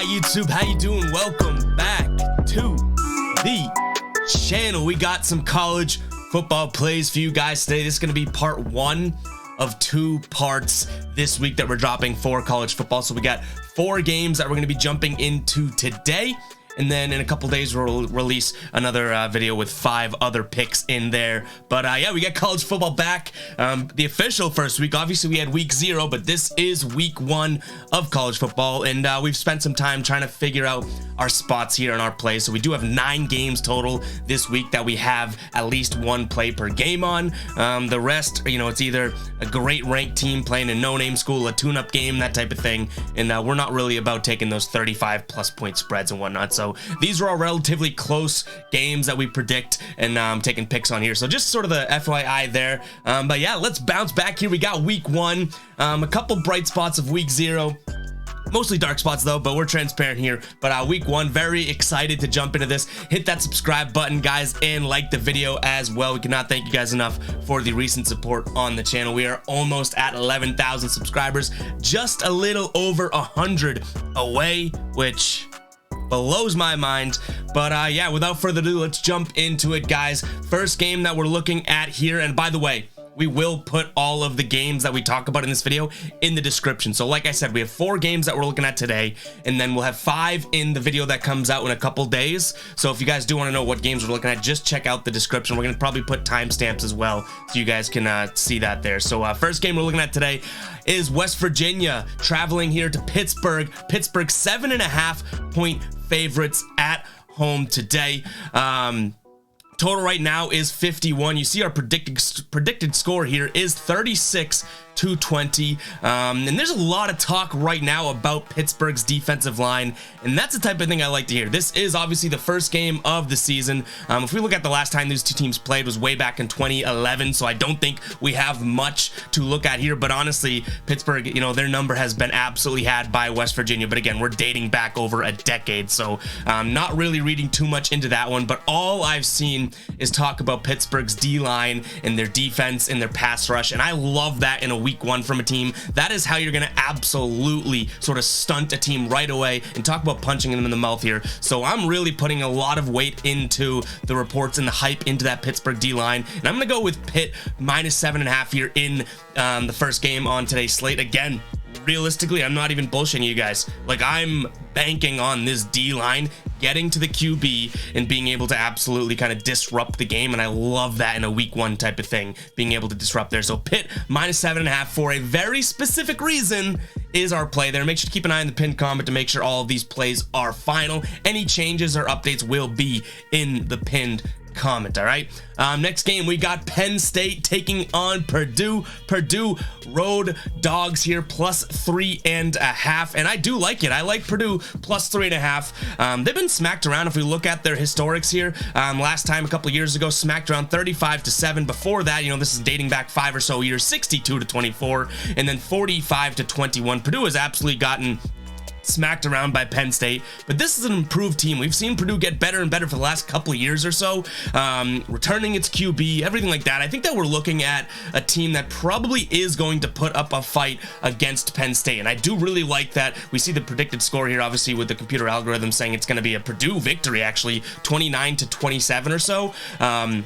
YouTube, how you doing? Welcome back to the channel. We got some college football plays for you guys today. This is going to be part one of 2 parts this week that we're dropping for college football. So we got 4 games that we're going to be jumping into today, and then in a couple days we'll release another video with 5 other picks in there. But yeah, we got college football back, the official first week. Obviously we had week 0, but this is week 1 of college football, and we've spent some time trying to figure out our spots here in our play. So we do have 9 games total this week that we have at least 1 play per game on. The rest, you know, it's either a great ranked team playing a no-name school, a tune-up game, that type of thing, and we're not really about taking those 35 plus point spreads and whatnot. So these are all relatively close games that we predict and taking picks on here. So just sort of the FYI there. But yeah, let's bounce back here. We got week 1, a couple bright spots of week 0. Mostly dark spots though, but we're transparent here. But week 1, very excited to jump into this. Hit that subscribe button, guys, and like the video as well. We cannot thank you guys enough for the recent support on the channel. We are almost at 11,000 subscribers, just a little over 100 away, which blows my mind. But yeah, without further ado, let's jump into it, guys. First game that we're looking at here, and by the way, we will put all of the games that we talk about in this video in the description. So like I said, we have 4 games that we're looking at today, and then we'll have 5 in the video that comes out in a couple days. So if you guys do want to know what games we're looking at, just check out the description. We're going to probably put timestamps as well, so you guys can see that there. So first game we're looking at today is West Virginia traveling here to Pittsburgh. Pittsburgh 7.5 point favorites at home today. Total right now is 51. You see our predicted score here is 36-20. And there's a lot of talk right now about Pittsburgh's defensive line, and that's the type of thing I like to hear. This is obviously the first game of the season. If we look at the last time these 2 teams played was way back in 2011, so I don't think we have much to look at here. But honestly, Pittsburgh, you know, their number has been absolutely had by West Virginia. But again, we're dating back over a decade, so not really reading too much into that one. But all I've seen is talk about Pittsburgh's D-line and their defense and their pass rush, and I love that in a week 1 from a team. That is how you're going to absolutely sort of stunt a team right away, and talk about punching them in the mouth here. So I'm really putting a lot of weight into the reports and the hype into that Pittsburgh D-line, and I'm going to go with Pitt minus 7.5 here in the first game on today's slate. Again, realistically, I'm not even bullshitting you guys. Like, I'm banking on this D-line getting to the QB and being able to absolutely kind of disrupt the game, and I love that in a week 1 type of thing, being able to disrupt there. So Pitt minus 7.5 for a very specific reason is our play there. Make sure to keep an eye on the pinned comment to make sure all of these plays are final. Any changes or updates will be in the pinned comment. All right, next game we got Penn State taking on Purdue. Purdue road dogs here plus 3.5, and I do like it. I like Purdue plus 3.5. They've been smacked around. If we look at their historics here, last time a couple years ago, smacked around 35-7. Before that, you know, this is dating back 5 or so years, 62-24, and then 45-21. Purdue has absolutely gotten smacked around by Penn State, but this is an improved team. We've seen Purdue get better and better for the last couple of years or so, returning its QB, everything like that. I think that we're looking at a team that probably is going to put up a fight against Penn State, and I do really like that. We see the predicted score here, obviously, with the computer algorithm saying it's going to be a Purdue victory, actually 29-27 or so.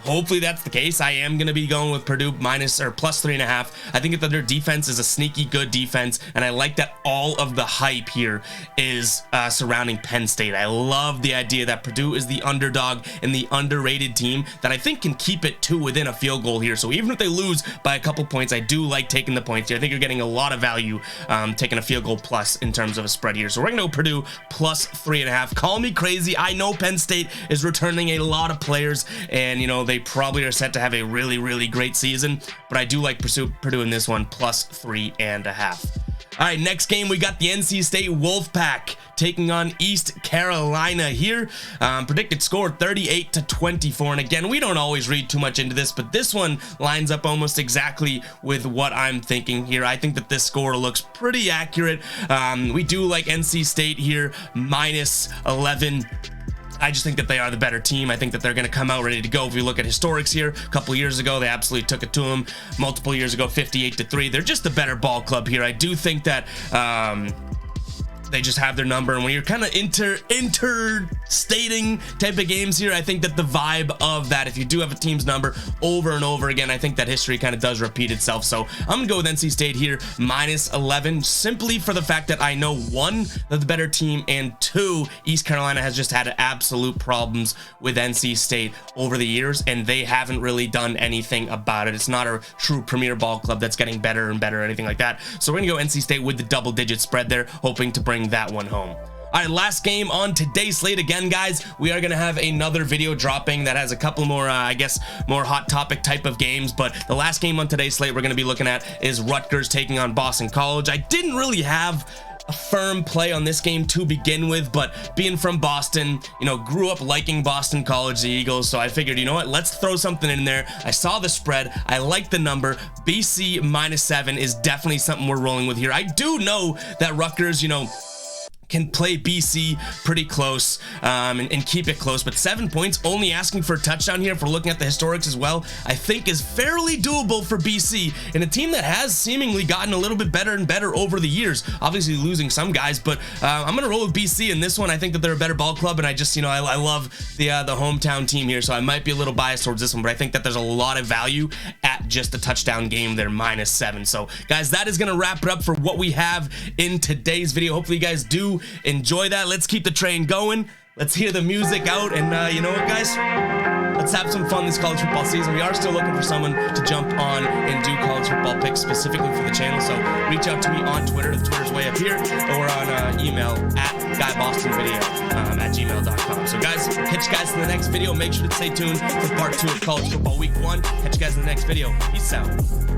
Hopefully that's the case. I am going to be going with Purdue minus or plus 3.5. I think that their defense is a sneaky good defense, and I like that all of the hype here is surrounding Penn State. I love the idea that Purdue is the underdog and the underrated team that I think can keep it to within a field goal here. So even if they lose by a couple points, I do like taking the points here. I think you're getting a lot of value taking a field goal plus in terms of a spread here. So we're gonna go Purdue plus 3.5. Call me crazy. I know Penn State is returning a lot of players, and you know, they probably are set to have a really, really great season, but I do like Purdue in this one plus 3.5. All right, next game, we got the NC State Wolfpack taking on East Carolina here. Predicted score 38-24. And again, we don't always read too much into this, but this one lines up almost exactly with what I'm thinking here. I think that this score looks pretty accurate. We do like NC State here, minus 11. I just think that they are the better team. I think that they're going to come out ready to go. If we look at historics here, a couple years ago, they absolutely took it to them. Multiple years ago, 58-3. They're just the better ball club here. I do think that they just have their number. And when you're kind of interstating type of games here, I think that the vibe of that, if you do have a team's number over and over again, I think that history kind of does repeat itself. So I'm gonna go with NC State here, -11, simply for the fact that I know, one, they're the better team, and two, East Carolina has just had absolute problems with NC State over the years, and they haven't really done anything about it. It's not a true premier ball club that's getting better and better or anything like that. So we're gonna go NC State with the double-digit spread there, hoping to bring that one home. All right, last game on today's slate. Again, guys, we are going to have another video dropping that has a couple more, I guess, more hot topic type of games. But the last game on today's slate we're going to be looking at is Rutgers taking on Boston College. I didn't really have a firm play on this game to begin with, but being from Boston, you know, grew up liking Boston College, the Eagles, so I figured, you know what, let's throw something in there. I saw the spread, I like the number. BC -7 is definitely something we're rolling with here. I do know that Rutgers, you know, can play BC pretty close and keep it close, but 7 points, only asking for a touchdown here, if we're looking at the historics as well, I think is fairly doable for BC, and a team that has seemingly gotten a little bit better and better over the years, obviously losing some guys, but I'm gonna roll with BC in this one. I think that they're a better ball club, and I just, you know, I love the hometown team here, so I might be a little biased towards this one, but I think that there's a lot of value at just a touchdown game there, -7. So guys, that is gonna wrap it up for what we have in today's video. Hopefully you guys do enjoy that. Let's keep the train going. Let's hear the music out, and you know what, guys, let's have some fun this college football season. We are still looking for someone to jump on and do college football picks specifically for the channel, so reach out to me on Twitter. The Twitter's way up here, or on email at guybostonvideo@gmail.com. So guys, catch you guys in the next video. Make sure to stay tuned for part 2 of college football week 1. Catch you guys in the next video. Peace out.